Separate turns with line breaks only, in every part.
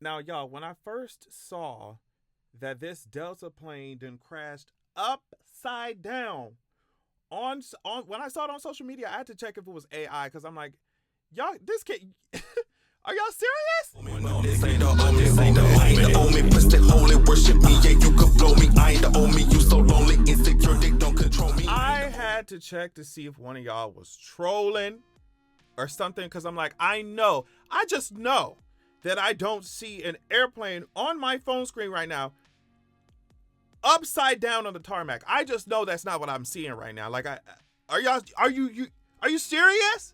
Now, y'all, when I first saw that this Delta plane then crashed upside down on when I saw it on social media, I had to check if it was AI because I'm like, y'all, this kid, are y'all serious?
This ain't the only, this ain't the only. Press it holy, worship me, yeah, you could blow me. I ain't the only, you so lonely, insecure, they don't control me.
I had to check to see if one of y'all was trolling or something because I'm like, I just know that I don't see an airplane on my phone screen right now upside down on the tarmac. I just know that's not what I'm seeing right now. Like, are you serious?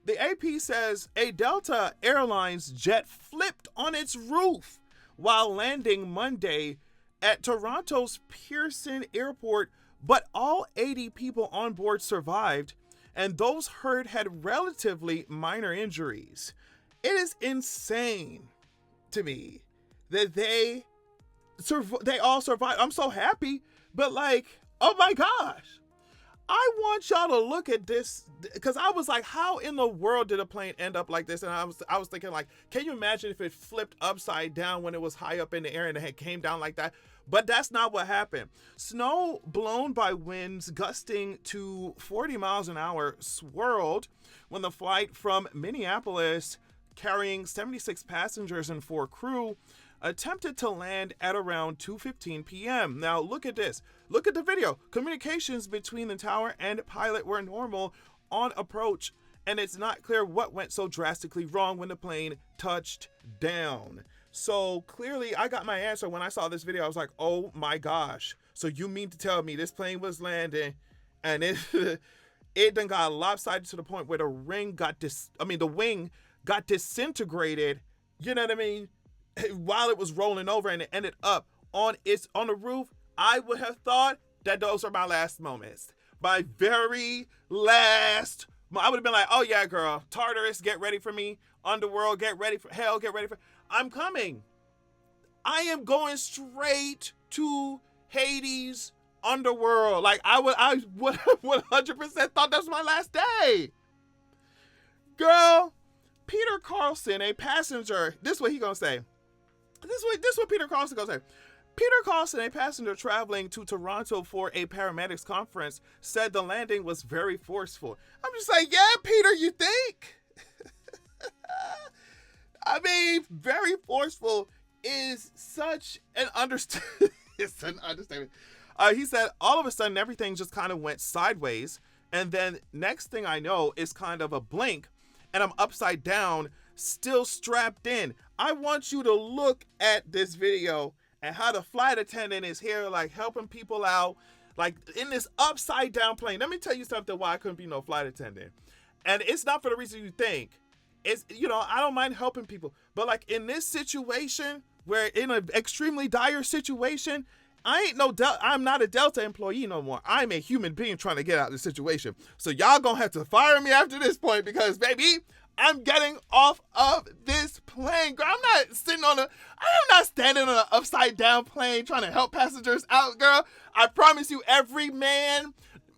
The AP says a Delta Airlines jet flipped on its roof while landing Monday at Toronto's Pearson Airport, but all 80 people on board survived, and those hurt had relatively minor injuries. It is insane to me that they all survived. I'm so happy, but like, oh my gosh. I want y'all to look at this because I was like, how in the world did a plane end up like this? And I was thinking like, can you imagine if it flipped upside down when it was high up in the air and it came down like that? But that's not what happened. Snow blown by winds gusting to 40 miles an hour swirled when the flight from Minneapolis, carrying 76 passengers and 4 crew, attempted to land at around 2:15 p.m. Now look at this. Look at the video. Communications between the tower and pilot were normal on approach, and it's not clear what went so drastically wrong when the plane touched down. So clearly I got my answer when I saw this video. I was like, oh my gosh. So you mean to tell me this plane was landing and it it done got lopsided to the point where the wing got disintegrated, you know what I mean? While it was rolling over and it ended up on the roof. I would have thought that those are my last moments. My very last. I would have been like, oh yeah, girl, Tartarus, get ready for me. Underworld, get ready for hell, get ready for. I'm coming. I am going straight to Hades, Underworld. Like I would 100% thought that was my last day. Girl, Peter Carlson, a passenger. This is what he gonna say. This is what Peter Carlson gonna say. Peter Carlson, a passenger traveling to Toronto for a paramedics conference, said the landing was very forceful. I'm just like, yeah, Peter, you think? I mean, very forceful is such an understatement. It's an understatement. He said, all of a sudden, everything just kind of went sideways. And then next thing I know is kind of a blink, and I'm upside down, still strapped in. I want you to look at this video and how the flight attendant is here, like helping people out, like in this upside down plane. Let me tell you something why I couldn't be no flight attendant. And it's not for the reason you think. It's, I don't mind helping people. But like in this situation, where in an extremely dire situation, I'm not a Delta employee no more. I'm a human being trying to get out of the situation. So y'all gonna have to fire me after this point because, baby, I'm getting off of this plane. Girl, I'm not standing on an upside down plane trying to help passengers out, girl. I promise you, every man,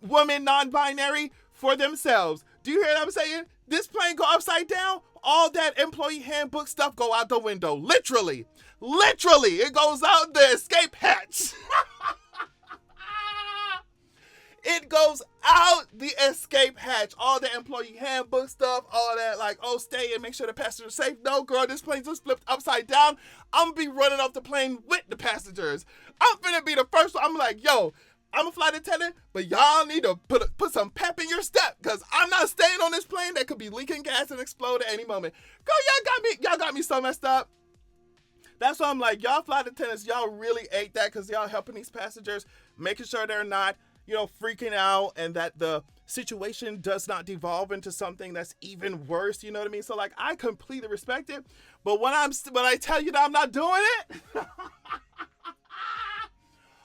woman, non-binary for themselves. Do you hear what I'm saying? This plane go upside down, all that employee handbook stuff go out the window. Literally, it goes out the escape hatch. It goes out the escape hatch. All the employee handbook stuff, all that, like, oh, stay and make sure the passenger's safe. No, girl, this plane just flipped upside down. I'm gonna be running off the plane with the passengers. I'm finna be the first one. I'm like, yo, I'm a flight attendant, but y'all need to put some pep in your step, because I'm not staying on this plane that could be leaking gas and explode at any moment. Girl, y'all got me so messed up. That's why I'm like, y'all flight attendants, y'all really ate that, because y'all helping these passengers, making sure they're not, freaking out, and that the situation does not devolve into something that's even worse. You know what I mean? So like, I completely respect it. But when I tell you that I'm not doing it,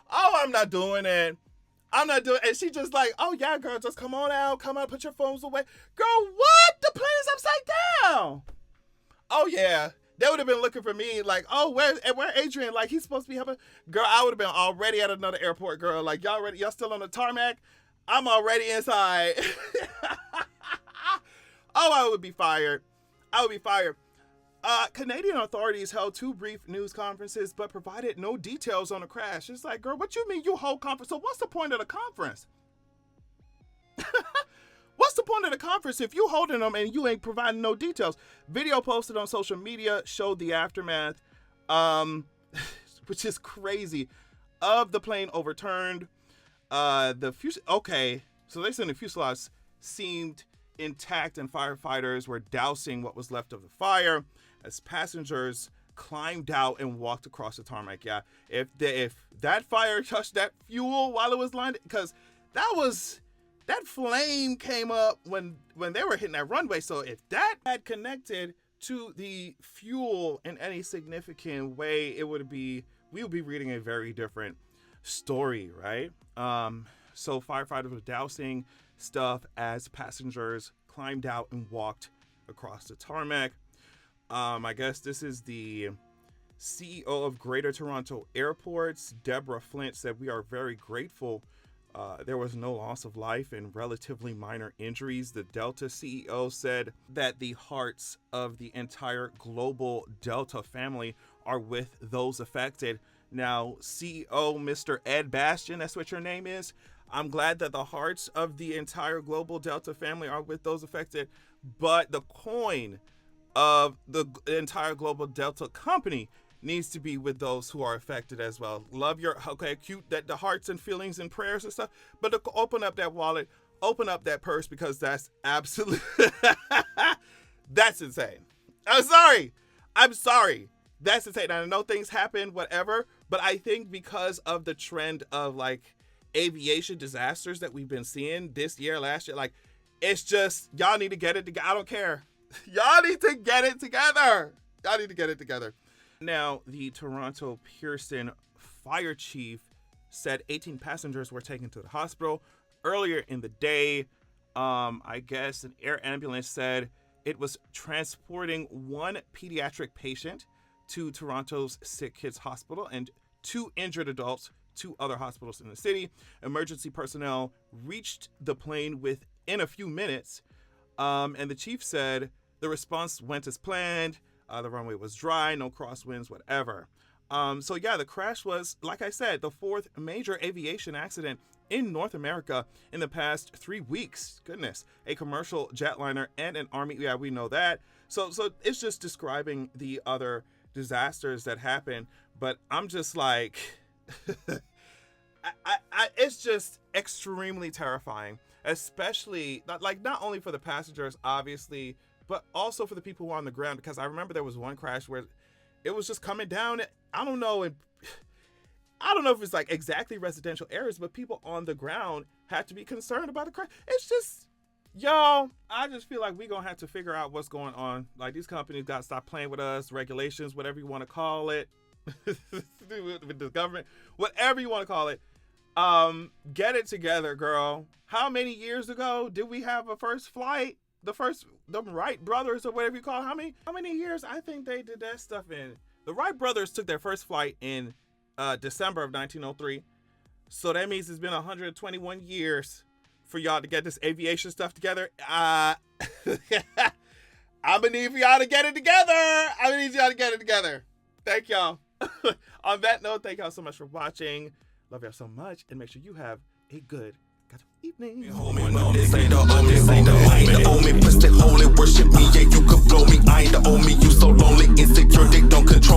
oh, I'm not doing it. And she just like, oh yeah, girl, just come on, put your phones away. Girl, what? The plane is upside down. Oh yeah. They would have been looking for me like, oh, where Adrian? Like, he's supposed to be helping. Girl, I would have been already at another airport, girl. Like, y'all still on the tarmac? I'm already inside. Oh, I would be fired. Canadian authorities held 2 brief news conferences but provided no details on the crash. It's like, girl, what you mean you hold conference? So what's the point of the conference? What's the point of the conference if you holding them and you ain't providing no details? Video posted on social media showed the aftermath, which is crazy, of the plane overturned. So they said the fuselage seemed intact and firefighters were dousing what was left of the fire as passengers climbed out and walked across the tarmac. Yeah, if that fire touched that fuel while it was landing, because that flame came up when they were hitting that runway. So if that had connected to the fuel in any significant way, we would be reading a very different story, right? So firefighters were dousing stuff as passengers climbed out and walked across the tarmac. I guess this is the CEO of Greater Toronto Airports, Deborah Flint, said, "We are very grateful. There was no loss of life and relatively minor injuries." The Delta CEO said that the hearts of the entire global Delta family are with those affected. Now, CEO Mr. Ed Bastian, that's what your name is. I'm glad that the hearts of the entire global Delta family are with those affected, but the coin of the entire global Delta company needs to be with those who are affected as well. Love your, cute that the hearts and feelings and prayers and stuff, but to open up that wallet, open up that purse, because that's absolutely, that's insane. I'm sorry. That's insane. And I know things happen, whatever, but I think because of the trend of like aviation disasters that we've been seeing this year, last year, like, it's just, y'all need to get it together. I don't care. Y'all need to get it together. Now, the Toronto Pearson fire chief said 18 passengers were taken to the hospital. Earlier in the day, I guess an air ambulance said it was transporting 1 pediatric patient to Toronto's Sick Kids Hospital and 2 injured adults to other hospitals in the city. Emergency personnel reached the plane within a few minutes, and the chief said the response went as planned. The runway was dry, no crosswinds, whatever. So yeah, the crash was, like I said, the 4th major aviation accident in North America in the past 3 weeks. Goodness, a commercial jetliner and an army. Yeah, we know that. So it's just describing the other disasters that happen. But I'm just like, it's just extremely terrifying, especially not only for the passengers, obviously, but also for the people who are on the ground. Because I remember there was one crash where it was just coming down. I don't know if it's like exactly residential areas, but people on the ground had to be concerned about the crash. It's just, y'all, I just feel like we're going to have to figure out what's going on. Like, these companies got to stop playing with us, regulations, whatever you want to call it, with the government, whatever you want to call it. Get it together, girl. How many years ago did we have a first flight? The Wright brothers or whatever you call it. How many years? I think they did that stuff in. The Wright brothers took their first flight in December of 1903. So that means it's been 121 years for y'all to get this aviation stuff together. I'm gonna need for y'all to get it together. Thank y'all. On that note, thank y'all so much for watching. Love y'all so much, and make sure you have a good evening.
This ain't the only, push the holy, worship me, yeah, you could blow me. I ain't the only, you so lonely, insecure, they don't control